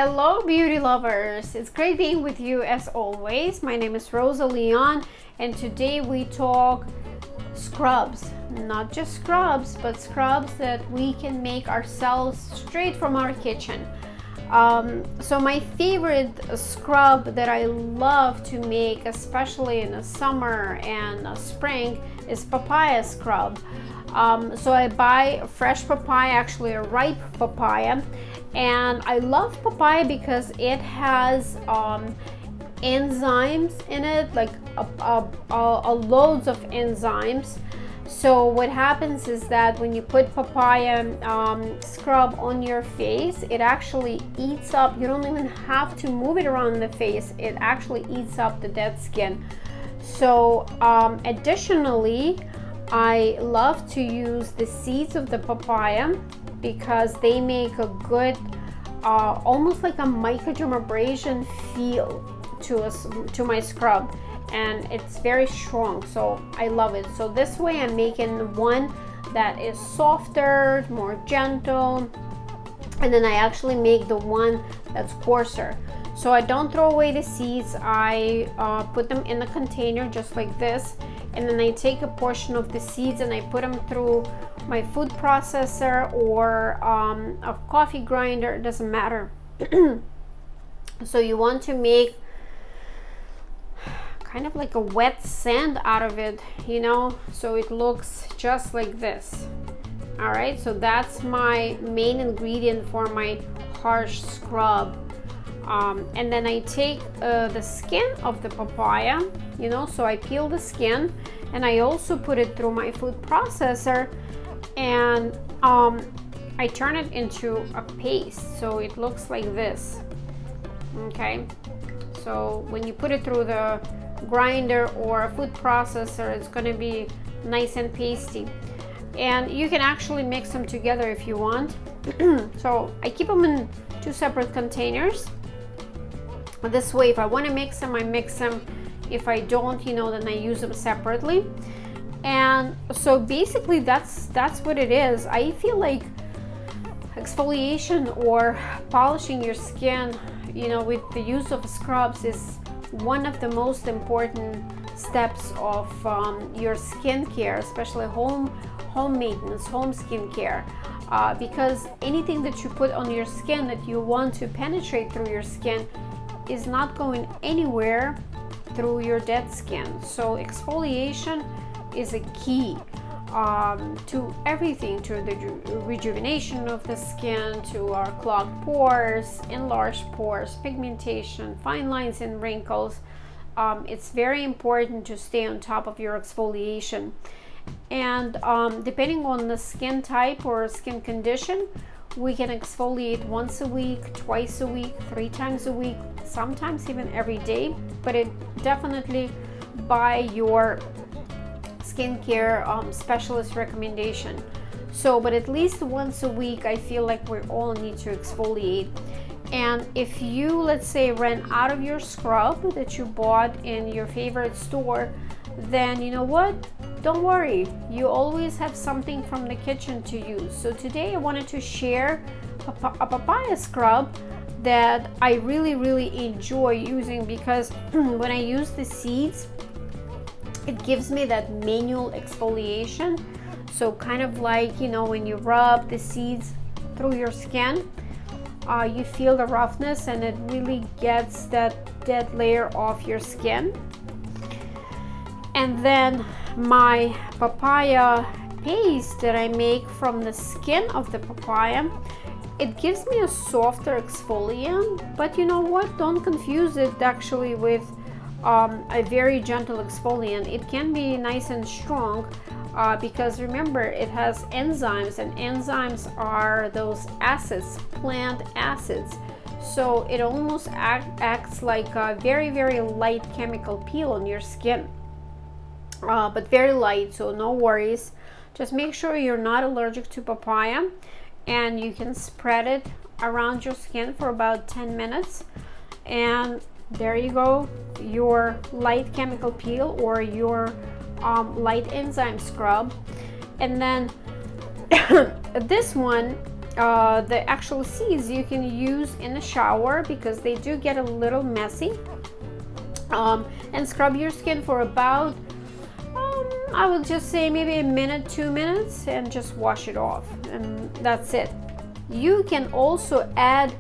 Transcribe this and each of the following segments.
Hello beauty lovers, it's great being with you as always. My name is Rosa Leon and today we talk scrubs. Not just scrubs, but scrubs that we can make ourselves straight from our kitchen. So my favorite scrub that I love to make, especially in the summer and spring, is papaya scrub. So I buy fresh papaya, actually a ripe papaya, and I love papaya because it has enzymes in it, like loads of enzymes. So what happens is that when you put papaya scrub on your face, it actually eats up, you don't even have to move it around the face, it actually eats up the dead skin. So additionally, I love to use the seeds of the papaya because they make a good almost like a microdermabrasion feel to my scrub, and it's very strong, so I love it. So this way I'm making one that is softer, more gentle, and then I actually make the one that's coarser. So I don't throw away the seeds, I put them in the container just like this, and then I take a portion of the seeds and I put them through my food processor or a coffee grinder, it doesn't matter. So you want to make kind of like a wet sand out of it, you know, so it looks just like this. All right, so that's my main ingredient for my harsh scrub. And then I take the skin of the papaya, you know, so I peel the skin and I also put it through my food processor, and I turn it into a paste, so it looks like this. Okay, so when you put it through the grinder or a food processor, it's going to be nice and pasty, and you can actually mix them together if you want. So I keep them in two separate containers. This way, if I want to mix them, I mix them. If I don't, you know, then I use them separately. And so basically that's what it is. I feel like exfoliation or polishing your skin, you know, with the use of scrubs is one of the most important steps of your skincare, especially home maintenance, home skincare, because anything that you put on your skin that you want to penetrate through your skin is not going anywhere through your dead skin. So exfoliation is a key to everything, to the rejuvenation of the skin, to our clogged pores, enlarged pores, pigmentation, fine lines and wrinkles. It's very important to stay on top of your exfoliation. And depending on the skin type or skin condition, we can exfoliate once a week, twice a week, 3 times a week, sometimes even every day, but it definitely by your skincare specialist recommendation. So, but at least once a week, I feel like we all need to exfoliate. And if you, let's say, ran out of your scrub that you bought in your favorite store, then you know what? Don't worry, you always have something from the kitchen to use. So today I wanted to share a papaya scrub that I really enjoy using, because when I use the seeds, it gives me that manual exfoliation. So kind of like, you know, when you rub the seeds through your skin, you feel the roughness and it really gets that dead layer off your skin. And then my papaya paste that I make from the skin of the papaya, it gives me a softer exfoliant, but you know what, don't confuse it actually with a very gentle exfoliant. It can be nice and strong because remember, it has enzymes, and enzymes are those acids, plant acids. So it almost acts like a very light chemical peel on your skin. But very light, so no worries. Just make sure you're not allergic to papaya, and you can spread it around your skin for about 10 minutes, and there you go, your light chemical peel or your light enzyme scrub. And then this one the actual seeds you can use in the shower because they do get a little messy. And scrub your skin for about I would just say maybe a minute, 2 minutes, and just wash it off, and that's it. You can also add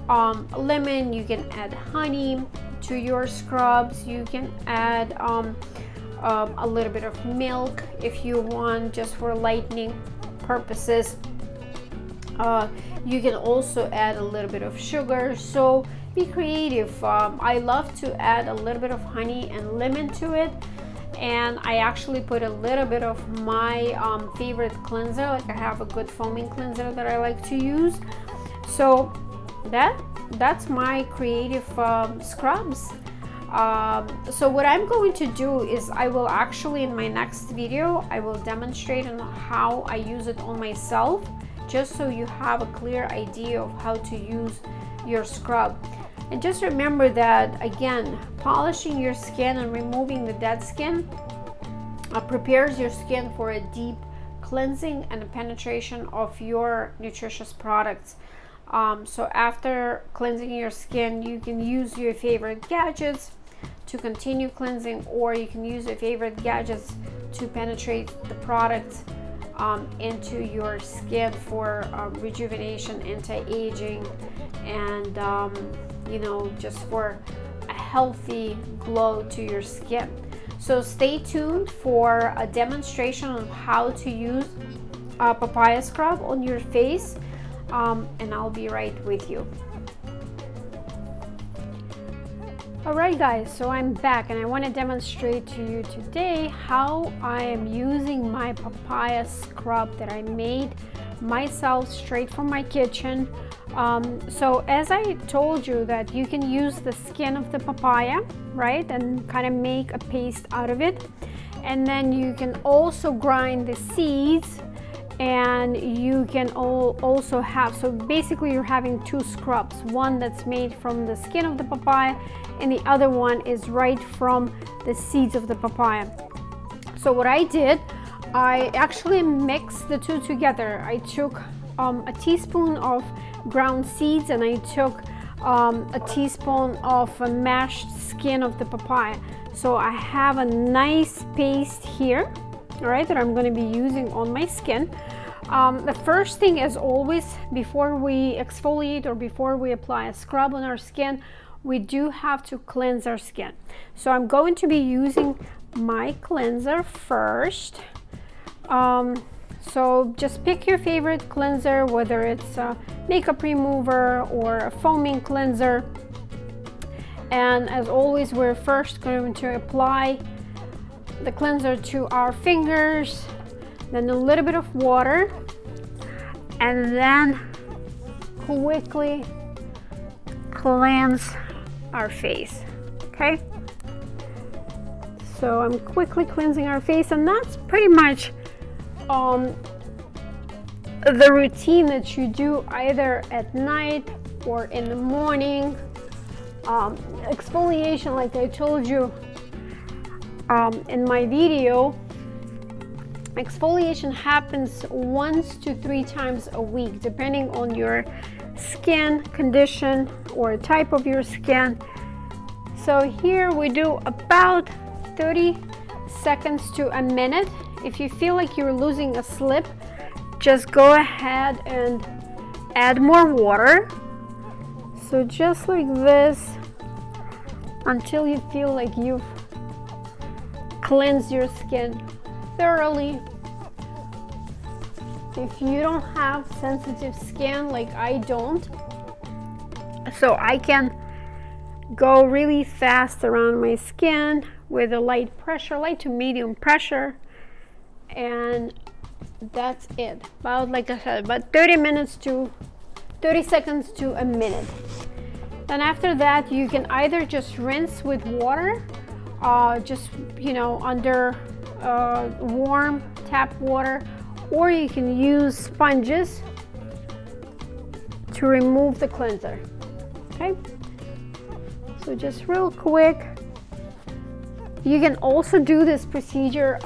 lemon, you can add honey to your scrubs, you can add a little bit of milk if you want, just for lightening purposes. You can also add a little bit of sugar, so be creative. I love to add a little bit of honey and lemon to it, and I actually put a little bit of my favorite cleanser. Like, I have a good foaming cleanser that I like to use. So that's my creative scrubs. So what I'm going to do is I will actually, in my next video, I will demonstrate on how I use it on myself, just so you have a clear idea of how to use your scrub. And just remember that, again, polishing your skin and removing the dead skin prepares your skin for a deep cleansing and a penetration of your nutritious products. So after cleansing your skin, you can use your favorite gadgets to continue cleansing, or you can use your favorite gadgets to penetrate the products into your skin for rejuvenation, anti-aging, and you know, just for a healthy glow to your skin. So stay tuned for a demonstration on how to use a papaya scrub on your face, and I'll be right with you. Alright guys, so I'm back and I want to demonstrate to you today how I am using my papaya scrub that I made myself straight from my kitchen. So as I told you, that you can use the skin of the papaya, right, and kind of make a paste out of it, and then you can also grind the seeds, and you can also have, so basically you're having two scrubs, one that's made from the skin of the papaya and the other one is right from the seeds of the papaya. So what I did, I actually mixed the two together. I took a teaspoon of ground seeds and I took a teaspoon of a mashed skin of the papaya. So I have a nice paste here, all right, that I'm going to be using on my skin. The first thing, as always, before we exfoliate or before we apply a scrub on our skin, we do have to cleanse our skin. So I'm going to be using my cleanser first. So just pick your favorite cleanser, whether it's a makeup remover or a foaming cleanser. And as always, we're first going to apply the cleanser to our fingers, then a little bit of water, and then quickly cleanse our face. Okay, so I'm quickly cleansing our face, and that's pretty much the routine that you do either at night or in the morning. Exfoliation, like I told you in my video, exfoliation happens 1 to 3 times a week, depending on your skin condition or type of your skin. So here we do about 30 seconds to a minute. If you feel like you're losing a slip, just go ahead and add more water. So just like this, until you feel like you've cleansed your skin thoroughly. If you don't have sensitive skin like I don't, so I can go really fast around my skin with a light pressure, light to medium pressure, and that's it. About, like I said, about 30 seconds to a minute. Then after that, you can either just rinse with water, just, you know, under warm tap water, or you can use sponges to remove the cleanser. Okay, so just real quick. You can also do this procedure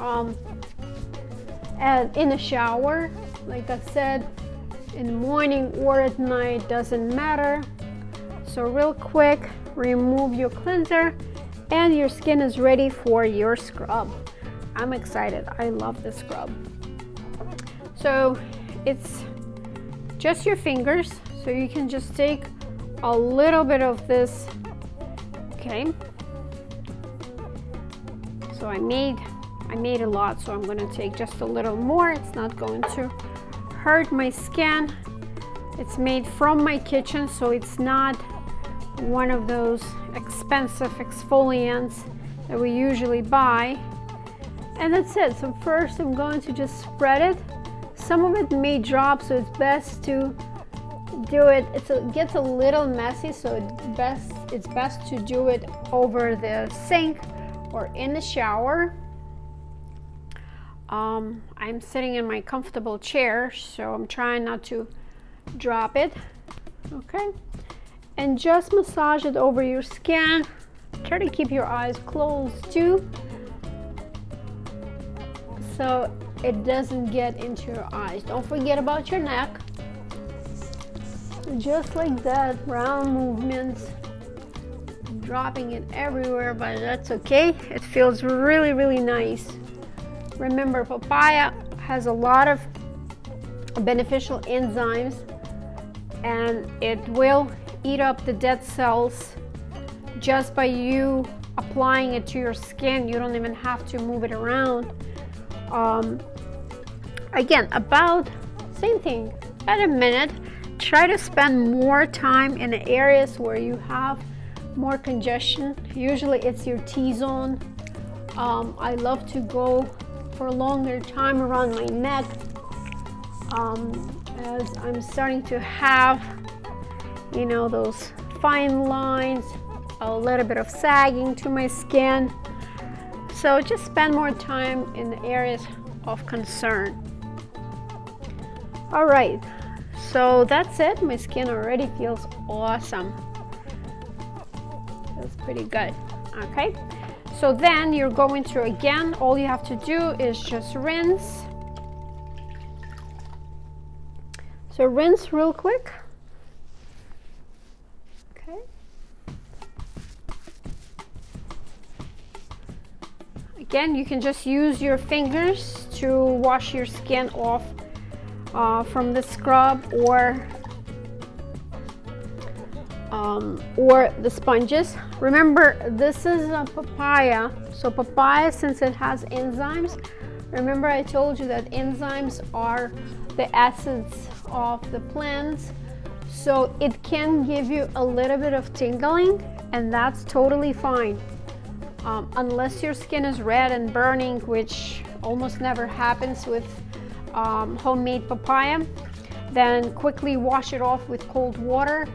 in a shower. Like I said, in the morning or at night, doesn't matter. So real quick, remove your cleanser and your skin is ready for your scrub. I'm excited. I love this scrub. So it's just your fingers, so you can just take a little bit of this. Okay, so I made a lot, so I'm going to take just a little more. It's not going to hurt my skin. It's made from my kitchen, so it's not one of those expensive exfoliants that we usually buy. And that's it. So first I'm going to just spread it. Some of it may drop, so it's best to do it. It gets a little messy, so it's best to do it over the sink or in the shower. I'm sitting in my comfortable chair, so I'm trying not to drop it. Okay, and just massage it over your skin. Try to keep your eyes closed too, so it doesn't get into your eyes. Don't forget about your neck. Just like that, round movements, dropping it everywhere, but that's okay. It feels really, really nice. Remember, papaya has a lot of beneficial enzymes, and it will eat up the dead cells just by you applying it to your skin. You don't even have to move it around. Again, about same thing, about a minute. Try to spend more time in the areas where you have more congestion. Usually it's your T-zone. I love to go for a longer time around my neck, as I'm starting to have, you know, those fine lines, a little bit of sagging to my skin. So just spend more time in the areas of concern. All right, so that's it. My skin already feels awesome. Feels pretty good. Okay, so then you're going to, again, all you have to do is just rinse. So rinse real quick. Okay. Again, you can just use your fingers to wash your skin off from the scrub or the sponges. Remember, this is a papaya, so papaya, since it has enzymes, remember I told you that enzymes are the acids of the plants, so it can give you a little bit of tingling, and that's totally fine, unless your skin is red and burning, which almost never happens with homemade papaya. Then quickly wash it off with cold water.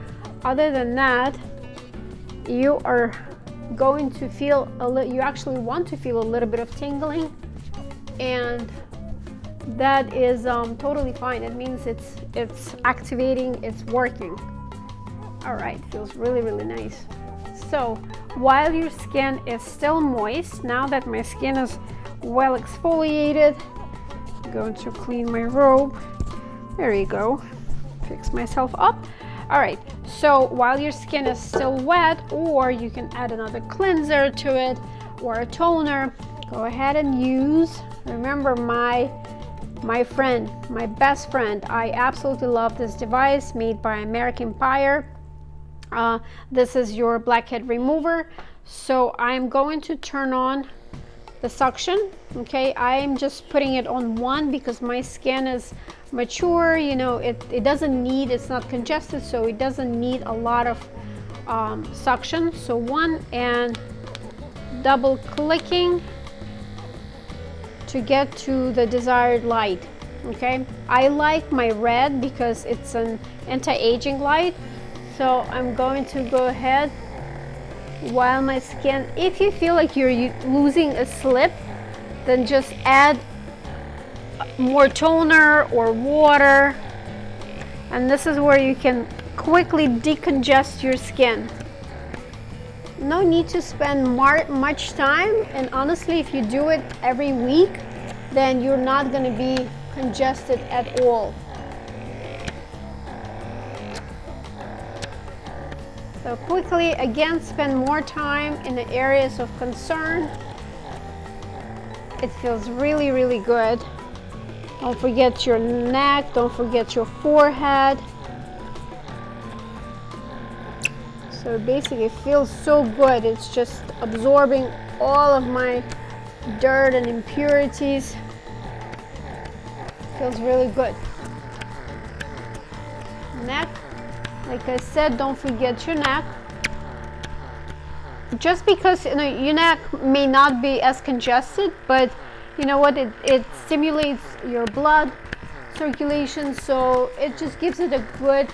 Other than that, you are going to feel you actually want to feel a little bit of tingling, and that is totally fine. It means it's activating, it's working. All right, feels really, really nice. So while your skin is still moist, now that my skin is well exfoliated, I'm going to clean my robe. There you go. Fix myself up. All right, so while your skin is still wet, or you can add another cleanser to it or a toner, go ahead and use, remember, my friend, my best friend. I absolutely love this device made by Americ Empire. This is your Blackhead Remover. So I'm going to turn on the suction. Okay, I'm just putting it on one because my skin is mature, you know, it doesn't need, it's not congested, so it doesn't need a lot of suction. So one, and double clicking to get to the desired light. Okay, I like my red because it's an anti-aging light, so I'm going to go ahead while my skin, if you feel like you're losing a slip, then just add more toner or water, and this is where you can quickly decongest your skin. No need to spend much time, and honestly, if you do it every week, then you're not going to be congested at all. So quickly, again, spend more time in the areas of concern. It feels really, really good. Don't forget your neck, don't forget your forehead. So basically it feels so good. It's just absorbing all of my dirt and impurities. Feels really good. Neck, like I said, don't forget your neck. Just because your neck may not be as congested, but you know what, it stimulates your blood circulation, so it just gives it a good,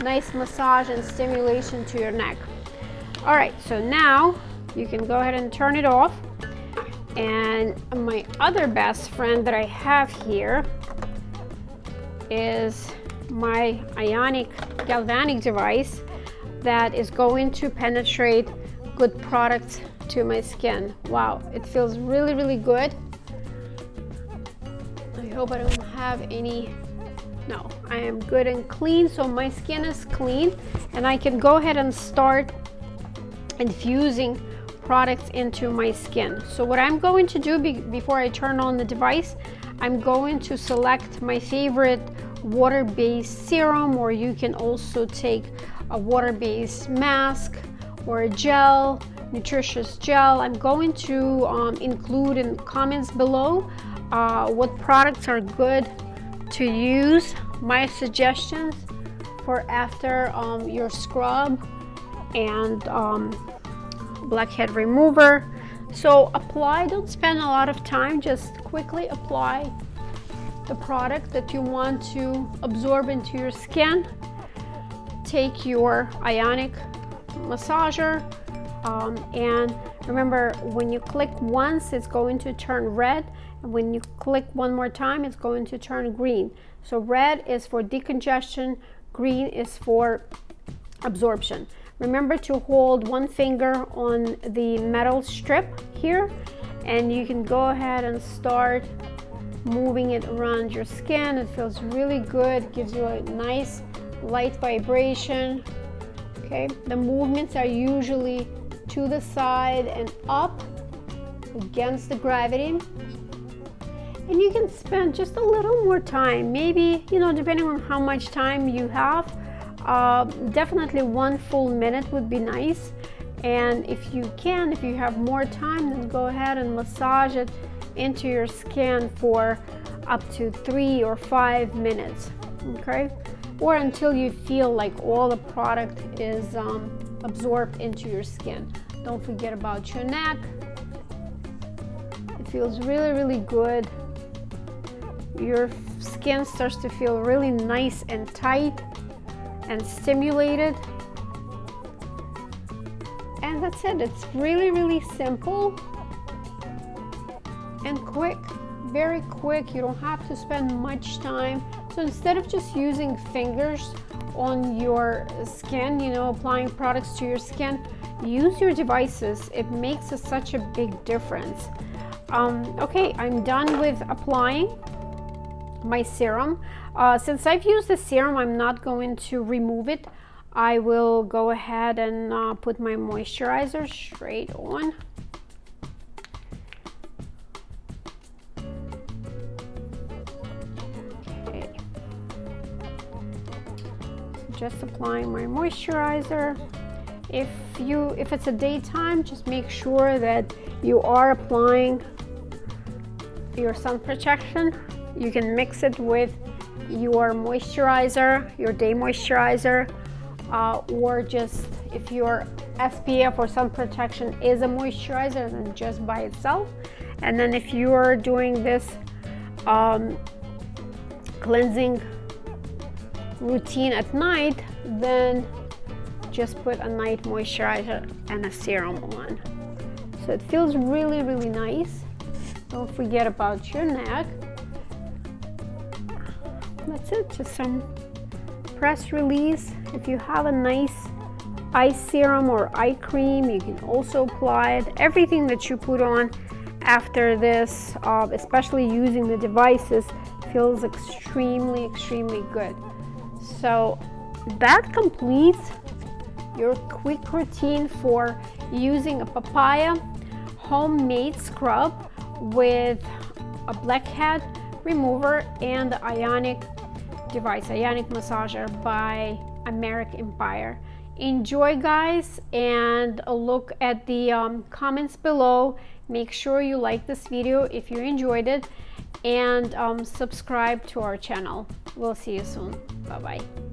nice massage and stimulation to your neck. All right, so now you can go ahead and turn it off. And my other best friend that I have here is my Ionic Galvanic device that is going to penetrate good products to my skin. Wow, it feels really, really good. I hope I don't have any. No, I am good and clean, so my skin is clean, and I can go ahead and start infusing products into my skin. So what I'm going to do before I turn on the device, I'm going to select my favorite water-based serum, or you can also take a water-based mask or a gel, nutritious gel. I'm going to include in comments below what products are good to use, my suggestions for after your scrub and blackhead remover. So apply, don't spend a lot of time, just quickly apply the product that you want to absorb into your skin. Take your Ionic massager, and remember, when you click once, it's going to turn red, and when you click one more time, it's going to turn green. So red is for decongestion, green is for absorption. Remember to hold one finger on the metal strip here, and you can go ahead and start moving it around your skin. It feels really good, gives you a nice light vibration. Okay, the movements are usually to the side and up against the gravity. And you can spend just a little more time, maybe, depending on how much time you have. Definitely 1 full minute would be nice. And if you have more time, then go ahead and massage it into your skin for up to 3 or 5 minutes, okay? Or until you feel like all the product is absorbed into your skin. Don't forget about your neck. It feels really, really good. Your skin starts to feel really nice and tight and stimulated. And that's it. It's really, really simple and quick, very quick. You don't have to spend much time. So instead of just using fingers on your skin, applying products to your skin, use your devices. It makes such a big difference. Okay, I'm done with applying my serum. Since I've used the serum, I'm not going to remove it. I will go ahead and put my moisturizer straight on. Okay. Just applying my moisturizer. If it's a daytime, just make sure that you are applying your sun protection. You can mix it with your moisturizer, your day moisturizer, or just if your SPF or sun protection is a moisturizer, then just by itself. And then if you are doing this cleansing routine at night, then just put a night moisturizer and a serum on. So it feels really, really nice. Don't forget about your neck. That's it, just some press release. If you have a nice eye serum or eye cream, you can also apply it. Everything that you put on after this, especially using the devices, feels extremely, extremely good. So that completes your quick routine for using a Papaya homemade scrub with a Blackhead Remover and the Ionic device, Ionic Massager by Americ Empire. Enjoy, guys, and look at the comments below. Make sure you like this video if you enjoyed it, and subscribe to our channel. We'll see you soon. Bye bye.